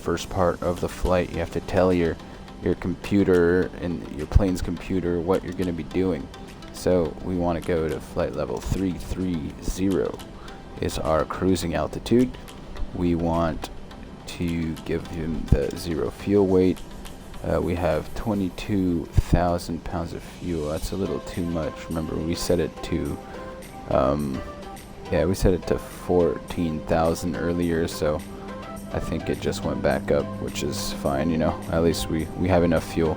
first part of the flight, you have to tell your computer and your plane's computer what you're going to be doing. So we want to go to flight level 330 is our cruising altitude. We want to give him the 0 fuel weight. We have 22,000 pounds of fuel. That's a little too much. Remember, we set it to we set it to 14,000 earlier, so I think it just went back up, which is fine, you know. At least we have enough fuel.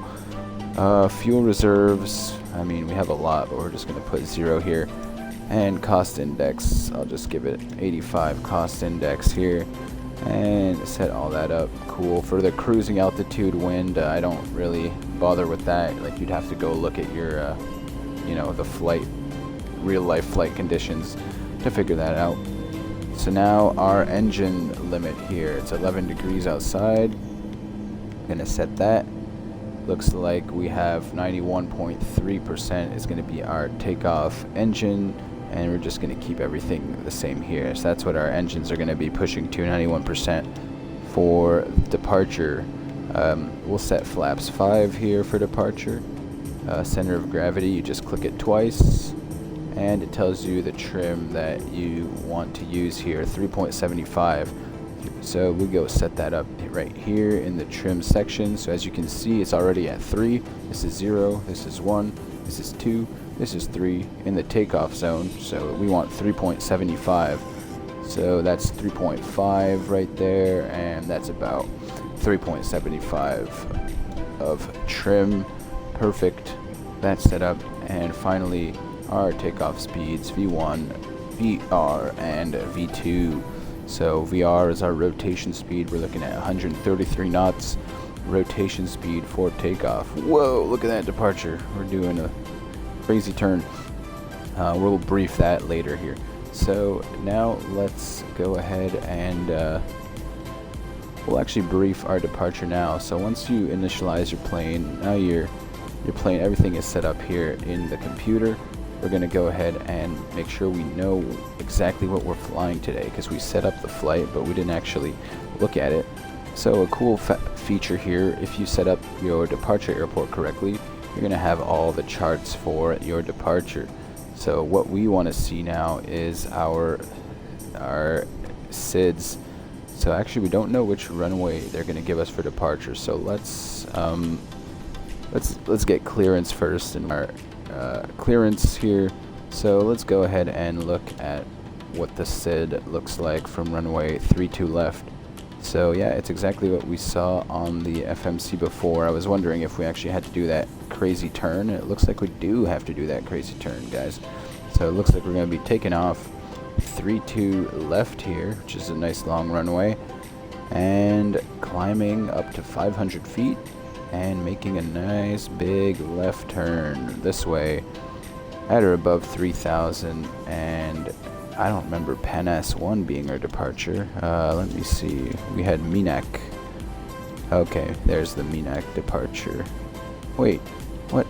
Fuel reserves, I mean, we have a lot, but we're just going to put 0 here. And cost index, I'll just give it 85 cost index here. And set all that up. Cool. For the cruising altitude wind, I don't really bother with that. Like, you'd have to go look at your, the flight, real life flight conditions to figure that out. So now our engine limit here, it's 11 degrees outside. Gonna set that. Looks like we have 91.3% is gonna be our takeoff engine. And we're just going to keep everything the same here. So that's what our engines are going to be pushing to, 91%. For departure, we'll set flaps 5 here for departure. Center of gravity, you just click it twice, and it tells you the trim that you want to use here, 3.75. So we go set that up right here in the trim section. So as you can see, it's already at 3. This is 0, this is 1, this is 2. This is 3 in the takeoff zone, so we want 3.75. So that's 3.5 right there, and that's about 3.75 of trim. Perfect. That's set up. And finally, our takeoff speeds, V1, VR, and V2. So VR is our rotation speed. We're looking at 133 knots. Rotation speed for takeoff. Whoa, look at that departure. We're doing a crazy turn. We'll brief that later here. So now let's go ahead and we'll actually brief our departure now. So once you initialize your plane, now your plane, everything is set up here in the computer. We're going to go ahead and make sure we know exactly what we're flying today, because we set up the flight but we didn't actually look at it. So a cool feature here, if you set up your departure airport correctly, you're going to have all the charts for your departure. So what we want to see now is our SIDs. So actually we don't know which runway they're going to give us for departure. So let's get clearance first in our clearance here. So let's go ahead and look at what the SID looks like from runway 32 left. So yeah, it's exactly what we saw on the FMC before. I was wondering if we actually had to do that crazy turn. It looks like we do have to do that crazy turn, guys. So it looks like we're going to be taking off 32 left here, which is a nice long runway, and climbing up to 500 feet and making a nice big left turn this way at or above 3,000. And I don't remember Pan S1 being our departure. Let me see. We had Minak. Okay, there's the Minak departure. Wait, what?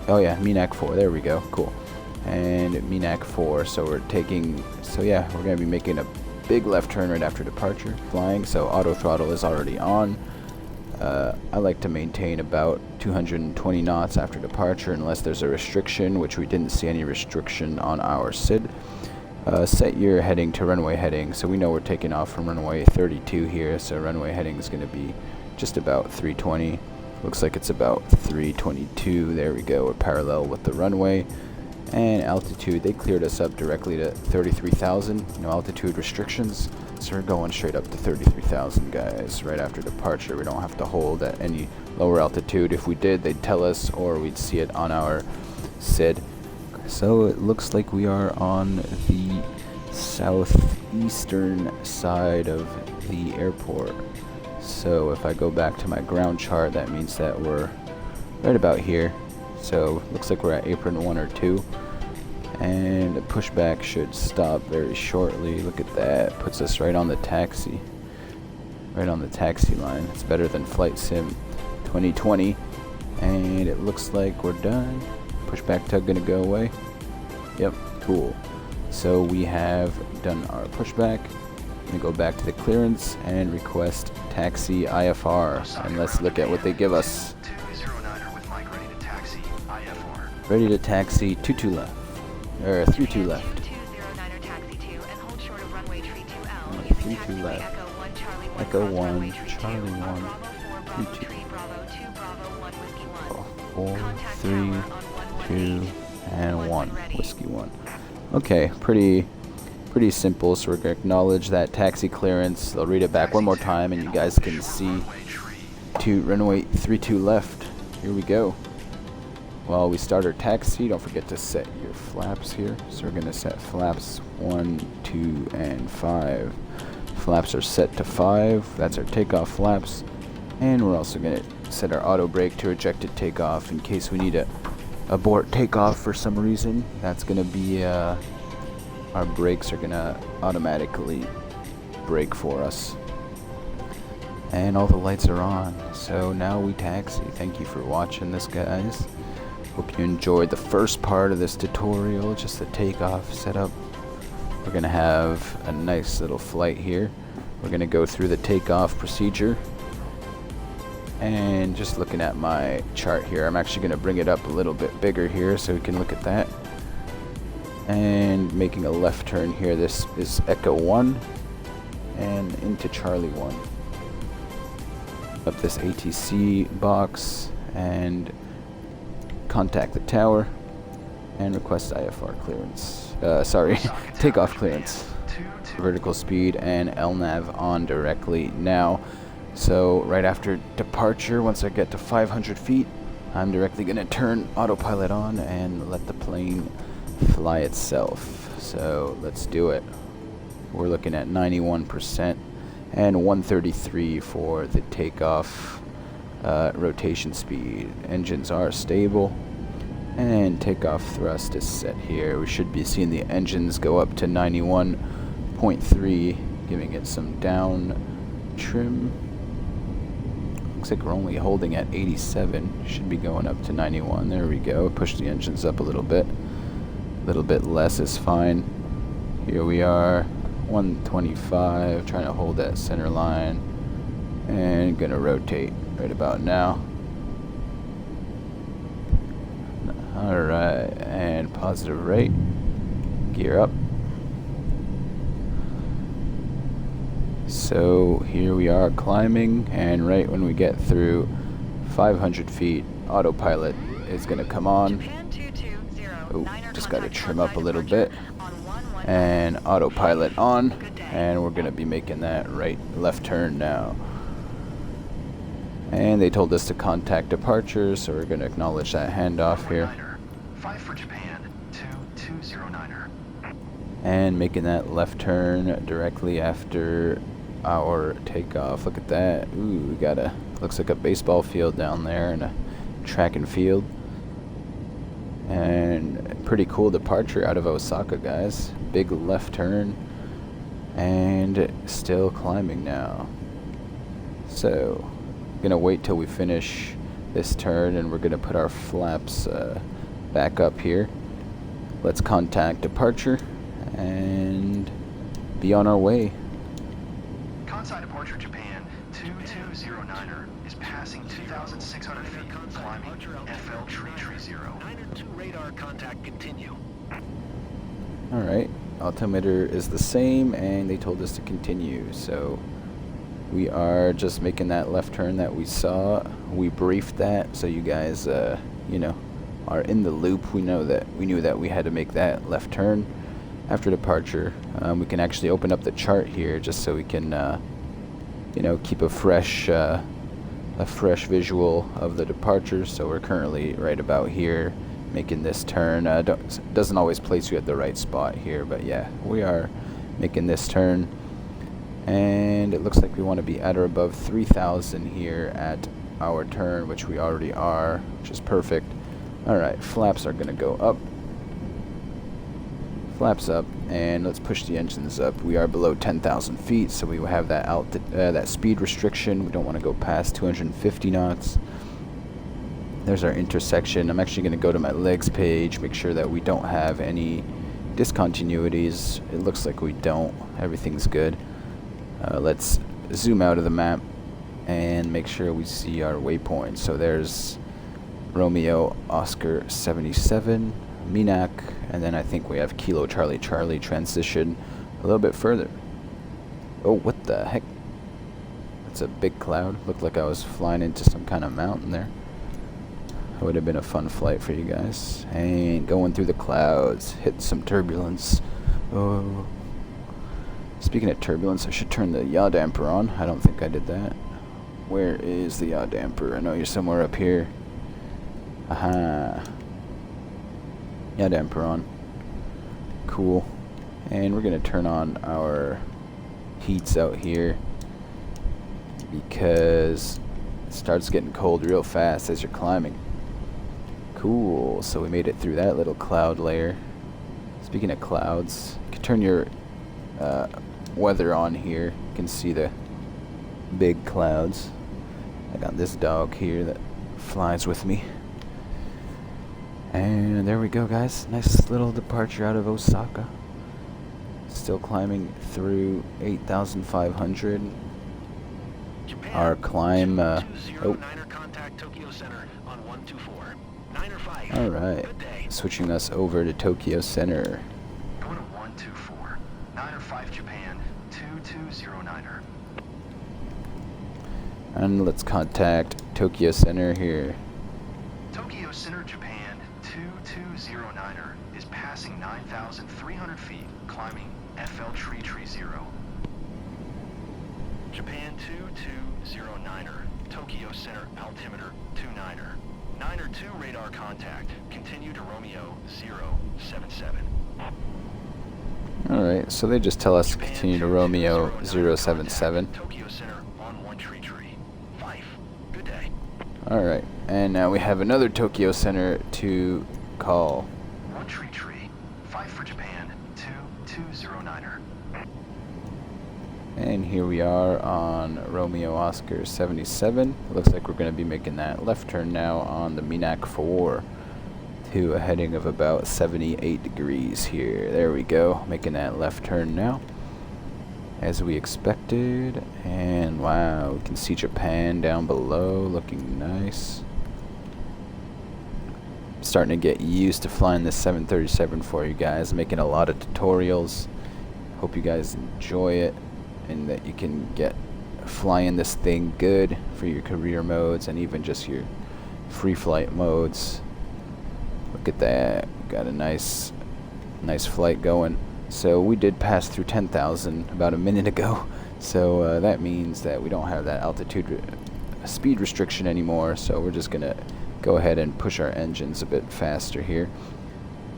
Oh yeah, Minak 4. There we go. Cool. And Minak 4. So we're taking. So yeah, we're gonna be making a big left turn right after departure, flying. So auto throttle is already on. I like to maintain about 220 knots after departure unless there's a restriction, which we didn't see any restriction on our SID. Set your heading to runway heading. So we know we're taking off from runway 32 here, so runway heading is going to be just about 320. Looks like it's about 322. There we go. We're parallel with the runway. And altitude, they cleared us up directly to 33,000. No altitude restrictions. So we're going straight up to 33,000, guys, right after departure. We don't have to hold at any lower altitude. If we did, they'd tell us, or we'd see it on our SID. So it looks like we are on the southeastern side of the airport. So if I go back to my ground chart, that means that we're right about here. So looks like we're at apron 1 or 2. And the pushback should stop very shortly. Look at that. Puts us right on the taxi. Right on the taxi line. It's better than Flight Sim 2020. And it looks like we're done. Pushback tug gonna go away. Yep, cool. So we have done our pushback. Gonna go back to the clearance and request taxi IFR, and let's look at what they give us. Ready to taxi 22 left, or 32 left. 32 left. Echo 1, Charlie 1, 32. 4, 3, 2, and 1. Whiskey 1. Okay, pretty simple. So we're gonna acknowledge that taxi clearance. They'll read it back one more time, and you guys can see to runway 32 left. Here we go. While we start our taxi, don't forget to set your flaps here. So we're gonna set flaps 1, 2, and 5. Flaps are set to 5. That's our takeoff flaps, and we're also gonna set our auto brake to ejected takeoff in case we need to abort takeoff for some reason. That's gonna be our brakes are gonna automatically brake for us. And all the lights are on. So now we taxi. Thank you for watching this, guys. Hope you enjoyed the first part of this tutorial, just the takeoff setup. We're gonna have a nice little flight here. We're gonna go through the takeoff procedure. And just looking at my chart here, I'm actually gonna bring it up a little bit bigger here so we can look at that. And making a left turn here. This is Echo 1 and into Charlie 1. Up this ATC box and contact the tower and request IFR clearance. Takeoff clearance. Vertical speed and LNAV on directly now. So right after departure, once I get to 500 feet, I'm directly going to turn autopilot on and let the plane fly itself. So let's do it. We're looking at 91% and 133 for the takeoff rotation speed. Engines are stable and takeoff thrust is set here. We should be seeing the engines go up to 91.3, giving it some down trim. Looks like we're only holding at 87. Should be going up to 91. There we go. Push the engines up a little bit. A little bit less is fine. Here we are, 125, trying to hold that center line, and gonna rotate right about now. Alright, and positive rate. Gear up. So here we are climbing, and right when we get through 500 feet, autopilot is gonna come on. Oh, just got to trim up a little bit. And autopilot on, and we're going to be making that left turn now. And they told us to contact departure, so we're going to acknowledge that handoff here. 5 for Japan, 2209er. And making that left turn directly after our takeoff. Look at that. Ooh, we got looks like a baseball field down there and a track and field. And pretty cool departure out of Osaka, guys. Big left turn and still climbing now. So gonna wait till we finish this turn, and we're gonna put our flaps back up here. Let's contact departure and be on our way. Kansai departure Japan 2209er is passing 2,600 feet, climbing FL 330. 902 radar contact continue. Alright, altimeter is the same, and they told us to continue, so we are just making that left turn that we saw. We briefed that, so you guys, you know, are in the loop. We knew that we had to make that left turn after departure. We can actually open up the chart here just so we can, you know, keep a fresh visual of the departure. So we're currently right about here, making this turn. Doesn't always place you at the right spot here, but yeah, we are making this turn. And it looks like we want to be at or above 3,000 here at our turn, which we already are, which is perfect. Alright, flaps are going to go up. Flaps up, and let's push the engines up. We are below 10,000 feet, so we will have that that speed restriction. We don't want to go past 250 knots. There's our intersection. I'm actually going to go to my legs page, make sure that we don't have any discontinuities. It looks like we don't. Everything's good. Let's zoom out of the map and make sure we see our waypoint. So there's Romeo Oscar 77, Minak, and then I think we have Kilo Charlie Charlie transition a little bit further. Oh, what the heck? That's a big cloud. Looked like I was flying into some kind of mountain there. That would have been a fun flight for you guys. And going through the clouds, hit some turbulence. Oh. Speaking of turbulence, I should turn the yaw damper on. I don't think I did that. Where is the yaw damper? I know you're somewhere up here. Aha. Yaw damper on. Cool. And we're going to turn on our heats out here, because it starts getting cold real fast as you're climbing. Cool, so we made it through that little cloud layer. Speaking of clouds, you can turn your weather on here. You can see the big clouds. I got this dog here that flies with me. And there we go, guys. Nice little departure out of Osaka. Still climbing through 8,500. Japan, Our climb, 220 Niner contact Tokyo Center on 124. Niner 5. Alright, Good day. switching us over to Tokyo Center. Going to 124. Niner 5 Japan, 220 Niner. And let's contact Tokyo Center here. Tokyo Center, Japan, 220 Niner is passing 9,300 feet, climbing FL Tree 0. Japan 220 Niner, Tokyo Center altimeter 29er. Niner 2 radar contact. Continue to Romeo 077. Alright, so they just tell us to continue to Romeo 077. Tokyo Center on 133. 5. Good day. Alright, and now we have another Tokyo Center to call. 133. 5 for Japan, 220 Niner. And here we are on Romeo Oscar 77. It looks like we're going to be making that left turn now on the Minak 4 to a heading of about 78 degrees here. There we go, making that left turn now as we expected. And wow, we can see Japan down below looking nice. Starting to get used to flying this 737 for you guys, making a lot of tutorials. Hope you guys enjoy it and that you can get flying this thing good for your career modes and even just your free flight modes. Look at that, we got a nice flight going. So we did pass through 10,000 about a minute ago, so that means that we don't have that altitude speed restriction anymore, so we're just gonna go ahead and push our engines a bit faster here.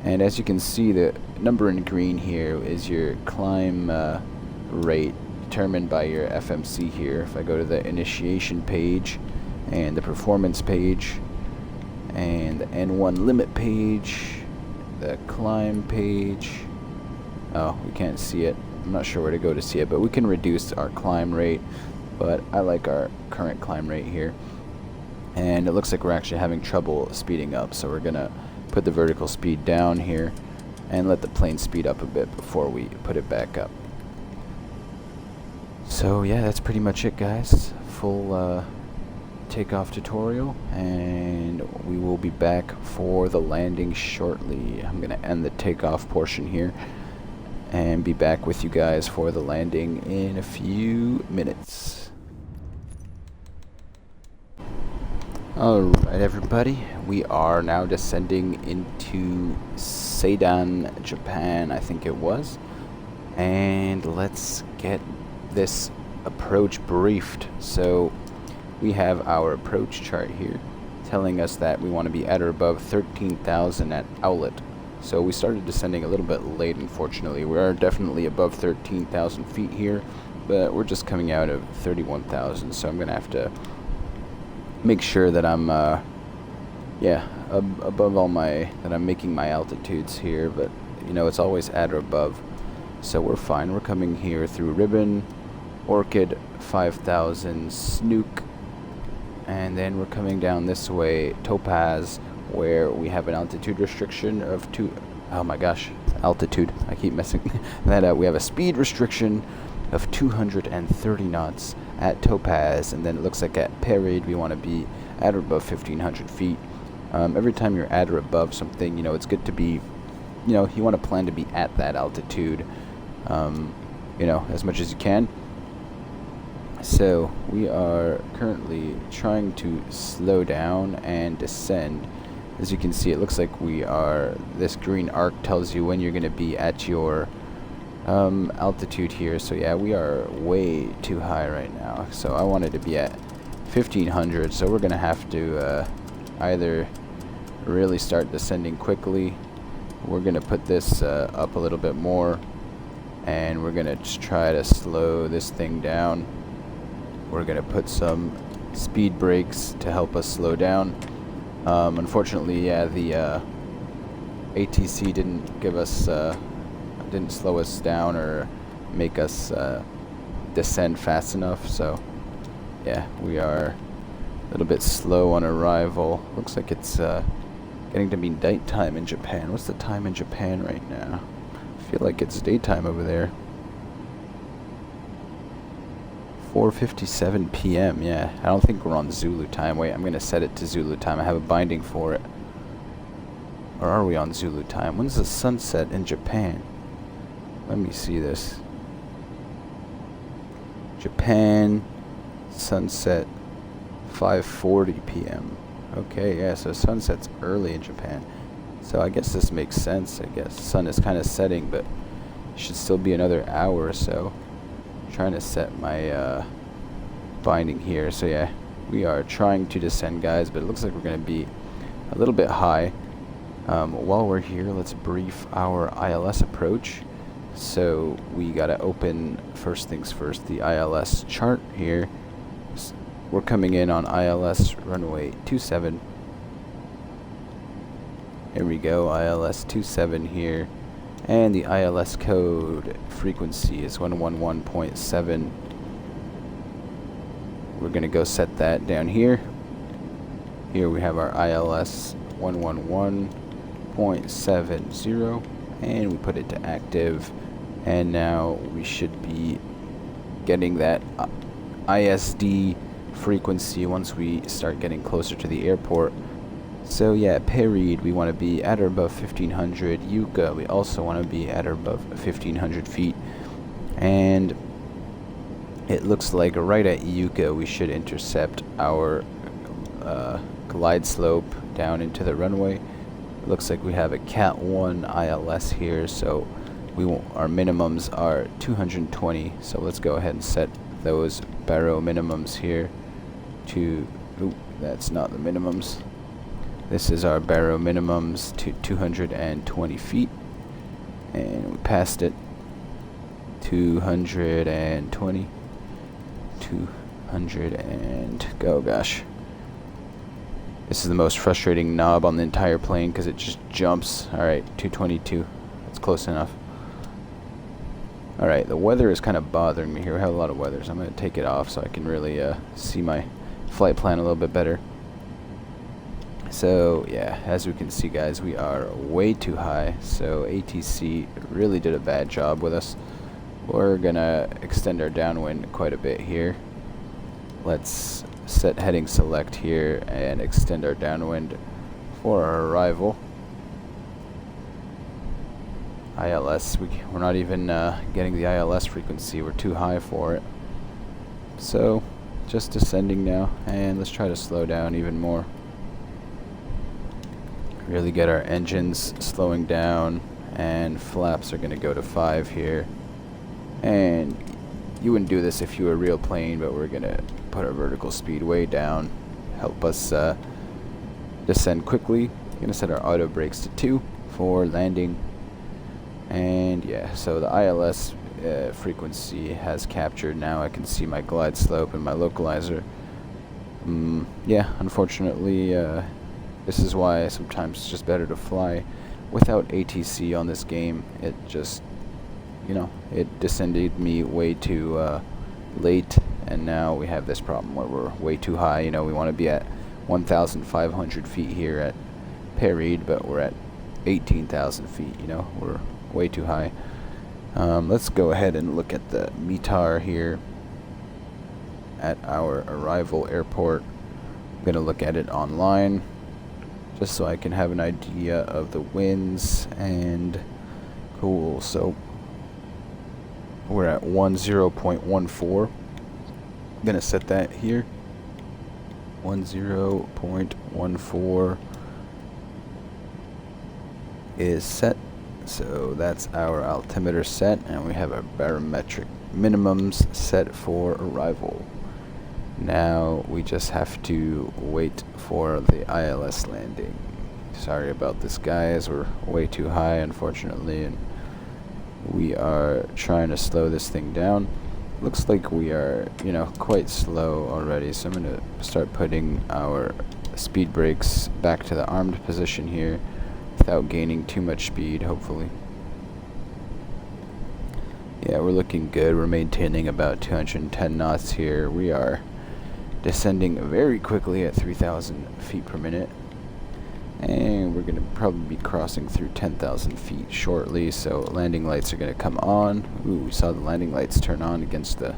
And as you can see, the number in green here is your climb rate determined by your FMC here. If I go to the initiation page and the performance page and the N1 limit page, the climb page, oh, we can't see it. I'm not sure where to go to see it, but we can reduce our climb rate, but I like our current climb rate here. And it looks like we're actually having trouble speeding up, so we're gonna put the vertical speed down here and let the plane speed up a bit before we put it back up. So yeah, that's pretty much it, guys. Full takeoff tutorial, and we will be back for the landing shortly. I'm gonna end the takeoff portion here and be back with you guys for the landing in a few minutes. Alright everybody, we are now descending into Seidan, Japan, I think it was. And let's get this approach briefed. So we have our approach chart here telling us that we want to be at or above 13,000 at outlet. So we started descending a little bit late, unfortunately. We are definitely above 13,000 feet here, but we're just coming out of 31,000, so I'm gonna have to make sure that I'm above all that I'm making my altitudes here, but you know, it's always at or above, so we're fine. We're coming here through Ribbon, Orchid, 5,000, Snook, and then we're coming down this way, Topaz, where we have an altitude restriction of altitude, I keep messing that up. We have a speed restriction of 230 knots at Topaz, and then it looks like at Parade we want to be at or above 1,500 feet. Every time you're at or above something, you know, it's good to be, you know, you want to plan to be at that altitude, you know, as much as you can. So we are currently trying to slow down and descend. As you can see, it looks like we are, this green arc tells you when you're going to be at your altitude here. So yeah, we are way too high right now. So I wanted to be at 1,500, so we're going to have to either really start descending quickly. We're going to put this up a little bit more, and we're going to just try to slow this thing down. We're going to put some speed brakes to help us slow down. Unfortunately, yeah, the ATC didn't give us, didn't slow us down or make us descend fast enough. So, yeah, we are a little bit slow on arrival. Looks like it's getting to be nighttime in Japan. What's the time in Japan right now? I feel like it's daytime over there. 4:57 p.m. Yeah, I don't think we're on Zulu time. Wait, I'm gonna set it to Zulu time. I have a binding for it. Or are we on Zulu time? When's the sunset in Japan? Let me see this. Japan sunset 5:40 p.m. Okay, yeah, so sunset's early in Japan. So I guess this makes sense. I guess the sun is kind of setting, but it should still be another hour or so. Trying to set my binding here. So yeah, we are trying to descend, guys, but it looks like we're going to be a little bit high. While we're here, let's brief our ILS approach. So we got to open, first things first, the ILS chart here. We're coming in on ILS runway 27. Here we go, ILS 27 here. And the ILS code frequency is 111.7. We're going to go set that down here. Here we have our ILS 111.70, and we put it to active. And now we should be getting that ISD frequency once we start getting closer to the airport. So yeah, Parade, we want to be at or above 1,500. Yucca, we also want to be at or above 1,500 feet. And it looks like right at Yucca we should intercept our glide slope down into the runway. It looks like we have a Cat 1 ILS here, so our minimums are 220. So let's go ahead and set those baro minimums here to, ooh, that's not the minimums. This is our baro minimums to 220 feet, and we passed it. 220, 200, and go. Gosh, this is the most frustrating knob on the entire plane because it just jumps. All right, 222. That's close enough. All right, the weather is kind of bothering me here. We have a lot of weather, so I'm going to take it off so I can really see my flight plan a little bit better. So yeah, as we can see, guys, we are way too high, so ATC really did a bad job with us. We're gonna extend our downwind quite a bit here. Let's set heading select here and extend our downwind for our arrival. ILS, we're not even getting the ILS frequency. We're too high for it. So just descending now, and let's try to slow down even more. Really get our engines slowing down, and flaps are going to go to 5 here. And you wouldn't do this if you were a real plane, but we're going to put our vertical speed way down, help us descend quickly. Going to set our auto brakes to 2 for landing. And yeah, so the ILS frequency has captured. Now I can see my glide slope and my localizer. Yeah, unfortunately, this is why sometimes it's just better to fly without ATC on this game. It just, you know, it descended me way too late, and now we have this problem where we're way too high. You know, we want to be at 1,500 feet here at Parade, but we're at 18,000 feet. You know, we're way too high. Let's go ahead and look at the METAR here at our arrival airport. I'm going to look at it online just so I can have an idea of the winds. And cool, so we're at 10.14. I'm going to set that here. 10.14 is set. So that's our altimeter set, and we have our barometric minimums set for arrival. Now we just have to wait for the ILS landing. Sorry about this, guys. We're way too high, unfortunately, and we are trying to slow this thing down. Looks like we are, quite slow already, so I'm going to start putting our speed brakes back to the armed position here without gaining too much speed, hopefully. Yeah, we're looking good. We're maintaining about 210 knots here. We are descending very quickly at 3,000 feet per minute. And we're going to probably be crossing through 10,000 feet shortly, so landing lights are going to come on. Ooh, we saw the landing lights turn on against the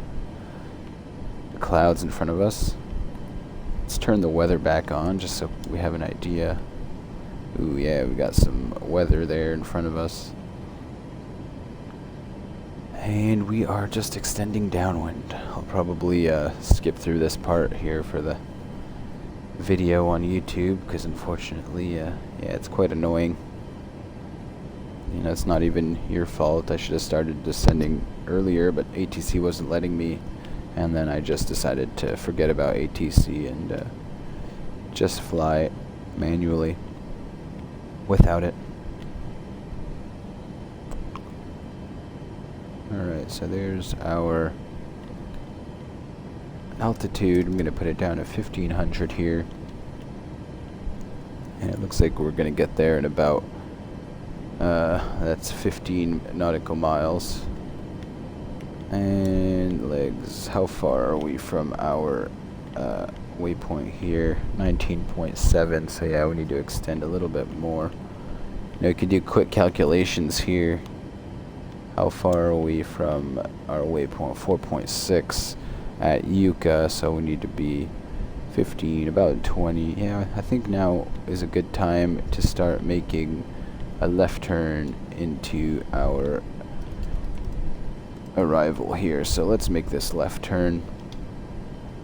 clouds in front of us. Let's turn the weather back on just so we have an idea. Ooh, yeah, we got some weather there in front of us. And we are just extending downwind. I'll probably skip through this part here for the video on YouTube, because unfortunately, yeah, it's quite annoying. It's not even your fault. I should have started descending earlier, but ATC wasn't letting me, and then I just decided to forget about ATC and just fly manually without it. Alright, so there's our altitude. I'm going to put it down to 1500 here. And it looks like we're going to get there in about, that's 15 nautical miles. And legs, how far are we from our waypoint here? 19.7, so yeah, we need to extend a little bit more. You can do quick calculations here. How far are we from our waypoint? 4.6 at Yucca, so we need to be 15, about 20. Yeah, I think now is a good time to start making a left turn into our arrival here. So let's make this left turn.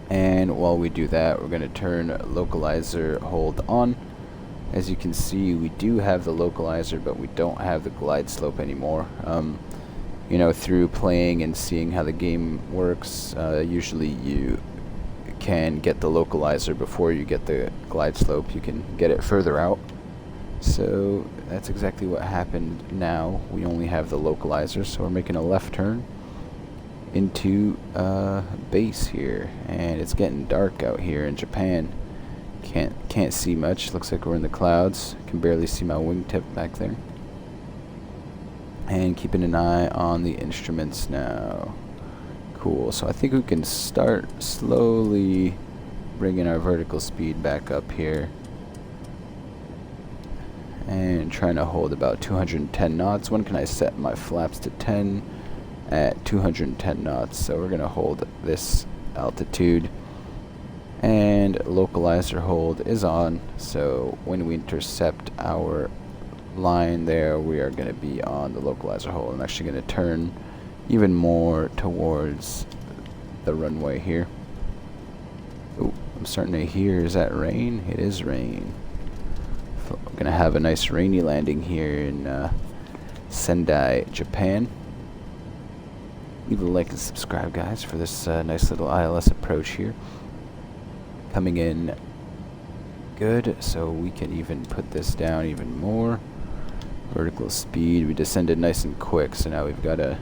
And while we do that, we're going to turn localizer hold on. As you can see, we do have the localizer, but we don't have the glide slope anymore. Through playing and seeing how the game works, usually you can get the localizer before you get the glide slope. You can get it further out. So that's exactly what happened now. We only have the localizer, so we're making a left turn into base here. And it's getting dark out here in Japan. Can't see much. Looks like we're in the clouds. Can barely see my wingtip back there. And keeping an eye on the instruments now. Cool. So I think we can start slowly bringing our vertical speed back up here. And trying to hold about 210 knots. When can I set my flaps to 10? At 210 knots. So we're going to hold this altitude. And localizer hold is on. So when we intercept our line there, we are going to be on the localizer hold. I'm actually going to turn even more towards the runway here. Oh, I'm starting to hear, is that rain? It is rain. We're going to have a nice rainy landing here in Sendai, Japan. Leave a like and subscribe, guys, for this nice little ILS approach here. Coming in good, so we can even put this down even more. Vertical speed, we descended nice and quick, so now we've got a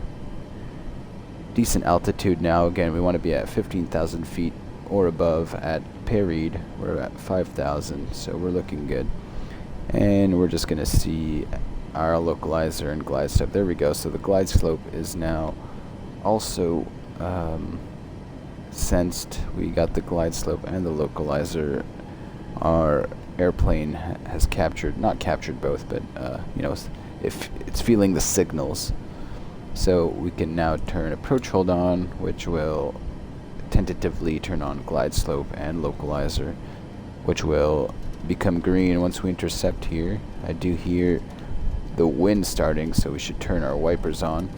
decent altitude now. Again, we want to be at 15,000 feet or above at Pereed. We're at 5,000, so we're looking good. And we're just going to see our localizer and glide slope. There we go. So the glide slope is now also sensed. We got the glide slope and the localizer. Our airplane has captured, not captured both, but if it's feeling the signals. So we can now turn approach hold on, which will tentatively turn on glide slope and localizer, which will become green once we intercept here. I do hear the wind starting, so we should turn our wipers on.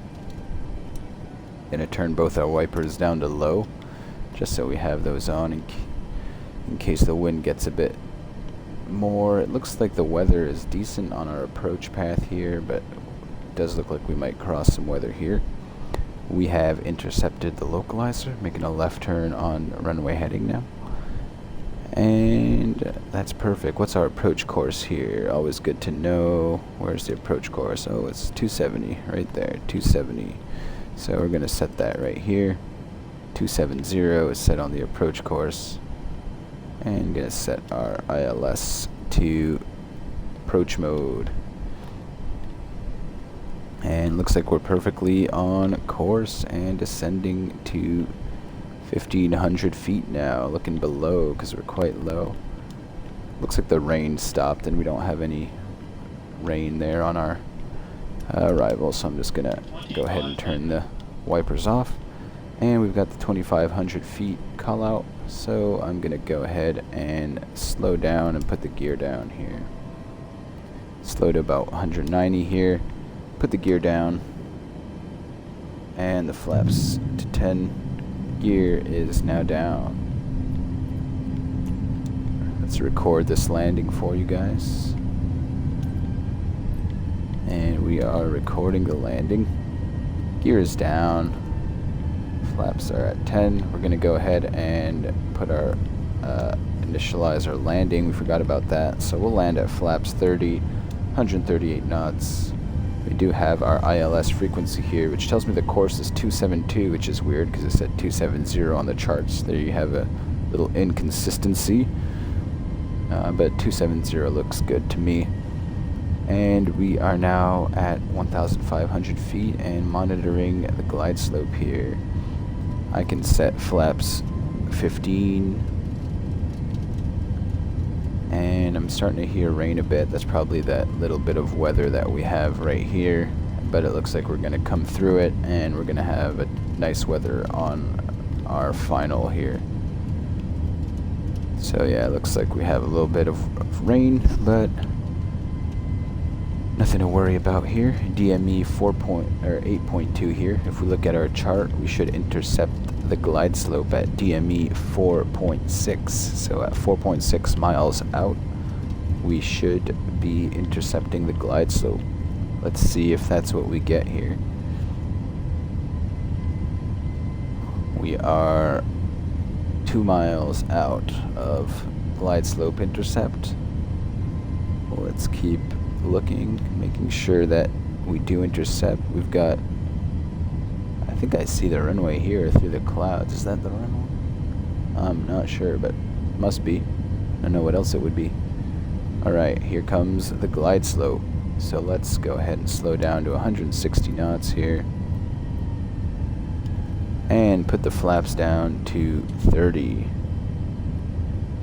Gonna turn both our wipers down to low, just so we have those on in case the wind gets a bit more. It looks like the weather is decent on our approach path here, but it does look like we might cross some weather here. We have intercepted the localizer, making a left turn on runway heading now. And that's perfect. What's our approach course here? Always good to know. Where's the approach course? Oh, it's 270 right there, 270. So we're going to set that right here. 270 is set on the approach course. And going to set our ILS to approach mode. And looks like we're perfectly on course and descending to 1,500 feet now, looking below because we're quite low. Looks like the rain stopped and we don't have any rain there on our arrival, so I'm just going to go ahead and turn the wipers off. And we've got the 2,500 feet call out, so I'm going to go ahead and slow down and put the gear down here. Slow to about 190 here. Put the gear down, and the flaps to 10. Gear is now down. Let's record this landing for you guys. And we are recording the landing. Gear is down. Flaps are at 10. We're going to go ahead and put our initialize our landing. We forgot about that. So we'll land at flaps 30, 138 knots. We do have our ILS frequency here, which tells me the course is 272, which is weird because it said 270 on the charts. There you have a little inconsistency. But 270 looks good to me. And we are now at 1,500 feet and monitoring the glide slope here. I can set flaps 15. And I'm starting to hear rain a bit. That's probably that little bit of weather that we have right here. But it looks like we're going to come through it, and we're going to have a nice weather on our final here. So yeah, it looks like we have a little bit of rain, but nothing to worry about here. DME 8.2 here. If we look at our chart, we should intercept the glide slope at DME 4.6. So at 4.6 miles out, we should be intercepting the glide slope. Let's see if that's what we get here. We are 2 miles out of glide slope intercept. Let's keep looking, making sure that we do intercept. We've got, I think I see the runway here through the clouds. Is that the runway? I'm not sure, but must be. I don't know what else it would be. Alright, here comes the glide slope. So let's go ahead and slow down to 160 knots here. And put the flaps down to 30.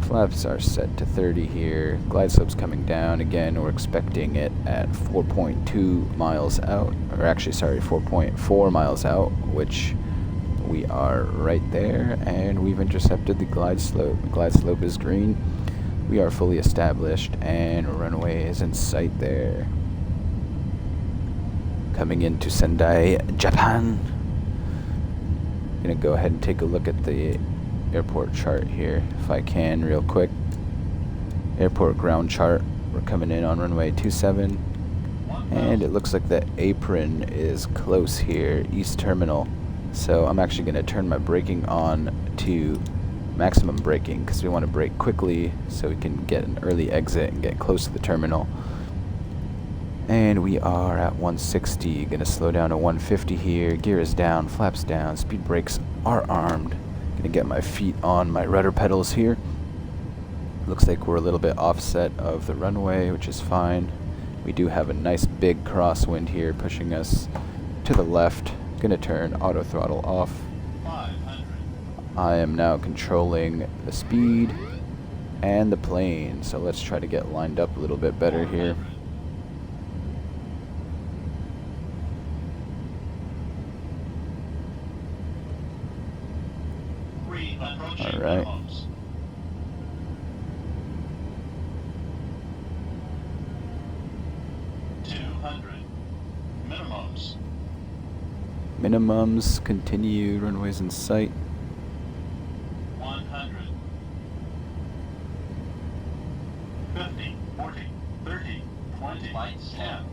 Flaps are set to 30 here. Glide slope's coming down again. We're expecting it at 4.2 miles out, or actually, sorry, 4.4 miles out, which we are right there, and we've intercepted the glide slope. The glide slope is green. We are fully established, and runway is in sight there. Coming into Sendai, Japan. Gonna go ahead and take a look at the airport chart here, if I can, real quick. Airport ground chart. We're coming in on runway 27, and it looks like the apron is close here, East Terminal. So I'm actually gonna turn my braking on to maximum braking because we want to brake quickly so we can get an early exit and get close to the terminal. And we are at 160, gonna slow down to 150 here. Gear is down, flaps down, speed brakes are armed. Gonna get my feet on my rudder pedals here. Looks like we're a little bit offset of the runway, which is fine. We do have a nice big crosswind here pushing us to the left. Gonna turn auto throttle off. 500. I am now controlling the speed and the plane, so let's try to get lined up a little bit better here. 100. Minimums. Minimums, continued, runways in sight. 100. 50, 40, 30, 20, 10.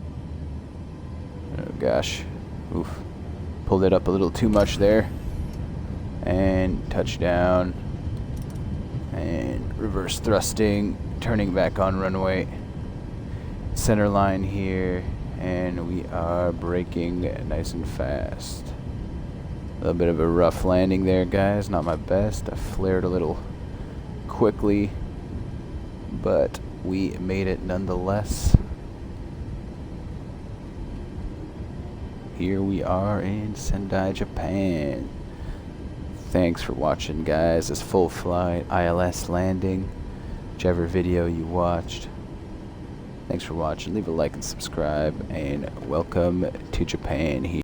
Oh gosh. Oof. Pulled it up a little too much there. And touchdown. And reverse thrusting. Turning back on runway. Center line here. And we are braking nice and fast. A little bit of a rough landing there, guys. Not my best. I flared a little quickly. But we made it nonetheless. Here we are in Sendai, Japan. Thanks for watching, guys. This full flight ILS landing, whichever video you watched. Thanks for watching. Leave a like and subscribe, and welcome to Japan here.